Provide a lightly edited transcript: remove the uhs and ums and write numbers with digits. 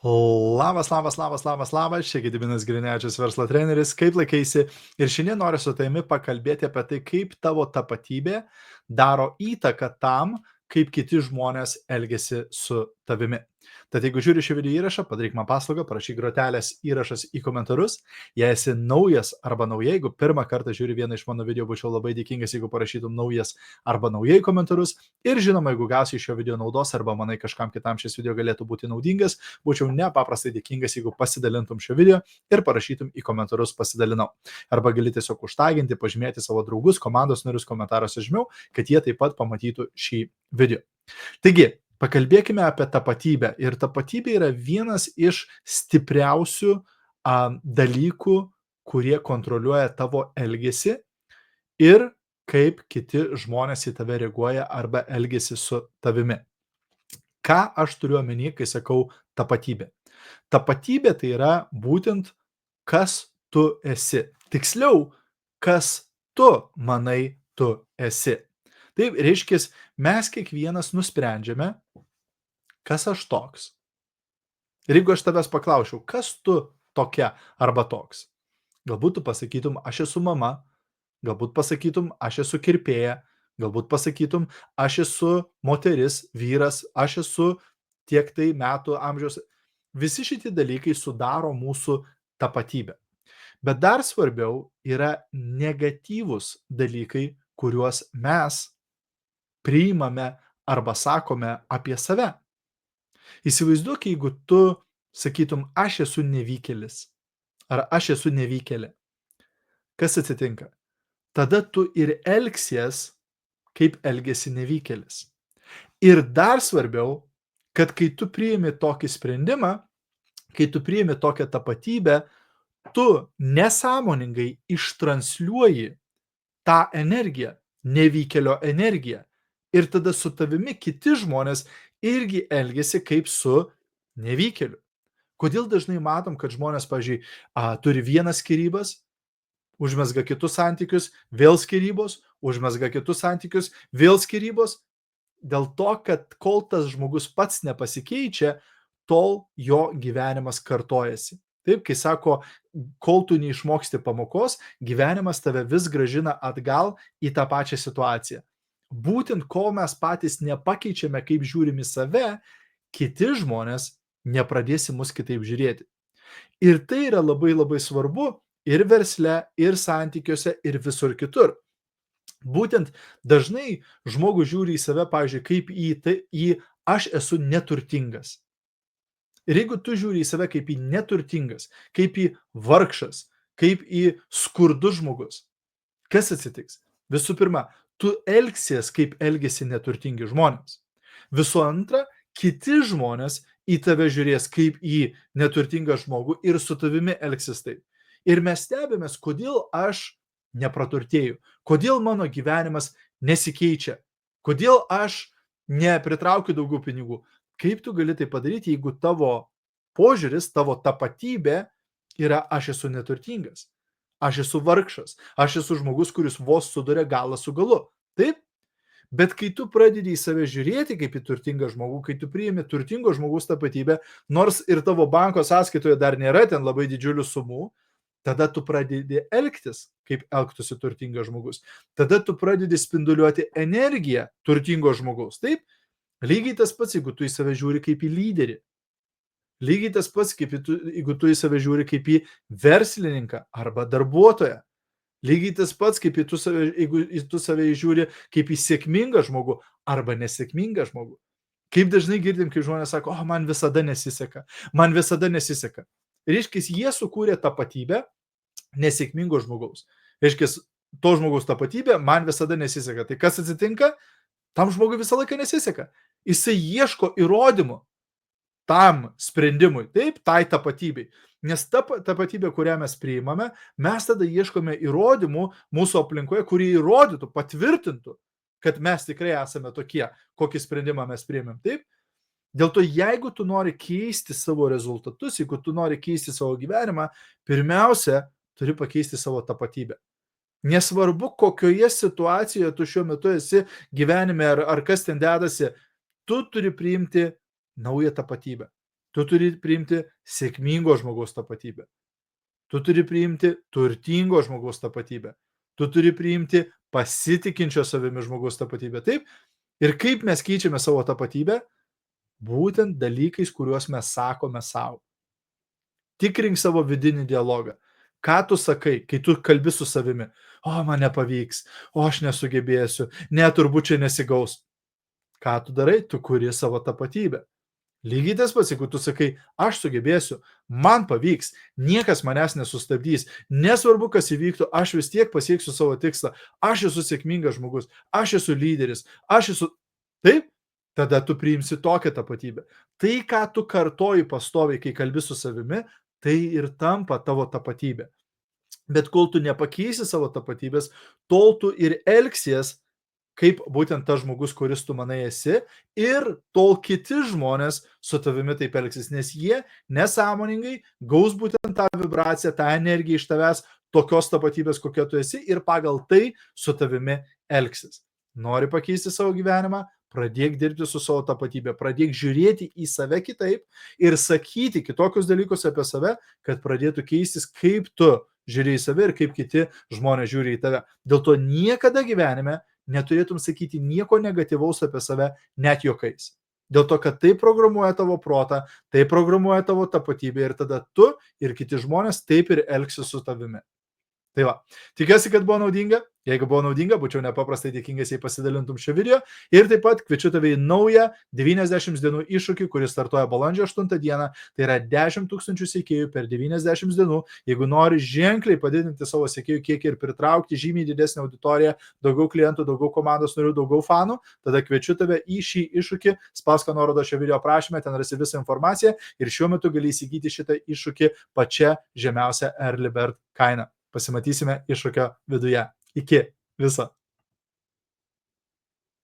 Labas, čia Gediminas Grinevičius, verslo treneris, kaip laikaisi? Ir šiandien noriu su tavimi pakalbėti apie tai, kaip tavo tapatybė daro įtaką tam, kaip kiti žmonės elgesi su tavimi. Tad jeigu žiūri šį video įrašą, padaryk man paslaugą, parašyk grotelės įrašas į komentarus. Jei esi naujas arba nauja, jeigu pirmą kartą žiūri vieną iš mano video, būčiau labai dėkingas, jeigu parašytum naujas arba naujai komentarus. Ir žinoma, jeigu gausi iš šio video naudos arba manai kažkam kitam šis video galėtų būti naudingas, būčiau nepaprastai dėkingas, jeigu pasidalintum šio video ir parašytum į komentarus pasidalinau. Arba gali tiesiog užtaginti, pažymėti savo draugus, komandos narius komentaruose žemiau, kad jie taip pat pamatytų šį video. Taigi, pakalbėkime apie tapatybę. Ir tapatybė yra vienas iš stipriausių dalykų, kurie kontroliuoja tavo elgesį ir kaip kiti žmonės į tave reaguoja arba elgesi su tavimi. Ką aš turiu omeny, kai sakau tapatybė? Tapatybė tai yra būtent, kas tu esi. Tiksliau, kas tu manai tu esi. Taip, reiškia, mes kiekvienas nusprendžiame, kas aš toks. Ir jeigu aš tavęs paklausiau, kas tu tokia arba toks, galbūt tu pasakytum, aš esu mama, galbūt pasakytum, aš esu kirpėja, galbūt pasakytum, aš esu moteris, vyras, aš esu tiek tai metų amžiaus. Visi šitie dalykai sudaro mūsų tapatybę. Bet dar svarbiau yra negatyvūs dalykai, kuriuos mes priimame arba sakome apie save. Įsivaizduok, jeigu tu sakytum, aš esu nevykėlis ar aš esu nevykėlė. Kas atsitinka? Tada tu ir elgsies, kaip elgesi nevykėlis. Ir dar svarbiau, kad kai tu priimi tokį sprendimą, kai tu priimi tokią tapatybę, tu nesąmoningai ištransliuoji tą energiją, nevykėlio energiją. Ir tada su tavimi kiti žmonės irgi elgiasi kaip su nevykėliu. Kodėl dažnai matom, kad žmonės, pavyzdžiui, turi vienas skyrybas, užmezga kitus santykius, vėl skyrybos, užmezga kitus santykius, vėl skyrybos? Dėl to, kad kol tas žmogus pats nepasikeičia, tol jo gyvenimas kartojasi. Taip, kai sako, kol tu neišmoksti pamokos, gyvenimas tave vis grąžina atgal į tą pačią situaciją. Būtent kol mes patys nepakeičiame, kaip žiūrim į save, kiti žmonės nepradės į mus kitaip žiūrėti. Ir tai yra labai labai svarbu ir versle, ir santykiuose, ir visur kitur. Būtent dažnai žmogus žiūri į save, pavyzdžiui, kaip į aš esu neturtingas. Ir jeigu tu žiūri į save kaip į neturtingas, kaip į vargšas, kaip į skurdus žmogus, kas atsitiks? Visų pirma, tu elgsies, kaip elgesi neturtingi žmonės. Visų antra, kiti žmonės į tave žiūrės kaip į neturtingą žmogų ir su tavimi elgsis taip. Ir mes stebimės, kodėl aš nepraturtėju, kodėl mano gyvenimas nesikeičia, kodėl aš nepritraukiu daugiau pinigų. Kaip tu gali tai padaryti, jeigu tavo požiūris, tavo tapatybė yra aš esu neturtingas, aš esu vargšas, aš esu žmogus, kuris vos suduria galą su galu. Taip? Bet kai tu pradedi į save žiūrėti kaip į turtingą žmogų, kai tu priimi turtingo žmogaus tapatybę, nors ir tavo banko sąskaitoje dar nėra ten labai didžiulių sumų, tada tu pradedi elgtis, kaip elgtųsi turtingas žmogus. Tada tu pradedi spinduliuoti energiją turtingo žmogaus. Taip? Lygiai tas pats, jeigu tu į save žiūri kaip į lyderį. Lygiai tas pats, jeigu tu į save žiūri kaip į verslininką arba darbuotoją. Lygiai tas pats, jeigu tu save žiūri kaip į sėkmingą žmogų arba nesėkmingą žmogų. Kaip dažnai girdim, kai žmonės sako, man visada nesiseka, man visada nesiseka. Reiškia, jie sukūrė tapatybę nesėkmingo žmogaus. Reiškia, to žmogaus tapatybė man visada nesiseka. Tai kas atsitinka? Tam žmogui visą laiką nesiseka. Jisai ieško įrodymų tam sprendimui, taip, tai tapatybei. Nes ta tapatybė, kurią mes priimame, mes tada ieškome įrodymų mūsų aplinkoje, kurie įrodytų, patvirtintų, kad mes tikrai esame tokie, kokį sprendimą mes priimėm. Taip? Dėl to, jeigu tu nori keisti savo rezultatus, jeigu tu nori keisti savo gyvenimą, pirmiausia, turi pakeisti savo tapatybę. Nesvarbu, kokioje situacijoje tu šiuo metu esi gyvenime ar kas ten dedasi, tu turi priimti naują tapatybę. Tu turi priimti sėkmingo žmogaus tapatybę. Tu turi priimti turtingo žmogaus tapatybę. Tu turi priimti pasitikinčio savimi žmogaus tapatybę. Taip? Ir kaip mes keičiame savo tapatybę? Būtent dalykais, kuriuos mes sakome savo. Tikrink savo vidinį dialogą. Ką tu sakai, kai tu kalbi su savimi? O, man nepavyks, o aš nesugebėsiu, ne, turbūt čia nesigaus. Ką tu darai? Tu kuri savo tapatybę. Lygiai tas pats, jeigu tu sakai, aš sugebėsiu, man pavyks, niekas manęs nesustabdys, nesvarbu, kas įvyktų, aš vis tiek pasieksiu savo tikslą, aš esu sėkmingas žmogus, aš esu lyderis, aš esu... Taip? Tada tu priimsi tokią tapatybę. Tai, ką tu kartoji pastoviai, kai kalbi su savimi, tai ir tampa tavo tapatybė. Bet kol tu nepakeisi savo tapatybės, tol tu ir elgsies kaip būtent tas žmogus, kuris tu manai esi, ir tol kiti žmonės su tavimi taip elgsis, nes jie nesąmoningai gaus būtent tą vibraciją, tą energiją iš tavęs, tokios tapatybės, kokia tu esi, ir pagal tai su tavimi elgsis. Nori pakeisti savo gyvenimą? Pradėk dirbti su savo tapatybė, pradėk žiūrėti į save kitaip ir sakyti kitokius dalykus apie save, kad pradėtų keistis, kaip tu žiūri į save ir kaip kiti žmonės žiūri į tave. Dėl to niekada gyvenime neturėtum sakyti nieko negatyvaus apie save net juokais. Dėl to, kad tai programuoja tavo protą, tai programuoja tavo tapatybę ir tada tu ir kiti žmonės taip ir elgsis su tavimi. Tai va, tikiuosi, kad buvo naudinga. Jeigu buvo naudinga, būčiau nepaprastai dėkingas, jei pasidalintum šio video. Ir taip pat kviečiu tave į naują 90 dienų iššūkį, kuris startuoja balandžio 8 dieną. Tai yra 10 000 sekėjų per 90 dienų. Jeigu nori ženkliai padidinti savo sekėjų kiekį ir pritraukti žymiai didesnę auditoriją, daugiau klientų, daugiau komandos narių, daugiau fanų, tada kviečiu tave į šį iššūkį. Spausk nuorodą šio video aprašyme, ten rasi visą informaciją ir šiuo metu gali įsigyti šitą iššūkį pačia žemiausia early bird kaina. Pasimatysime iššūkio viduje. Iki viso.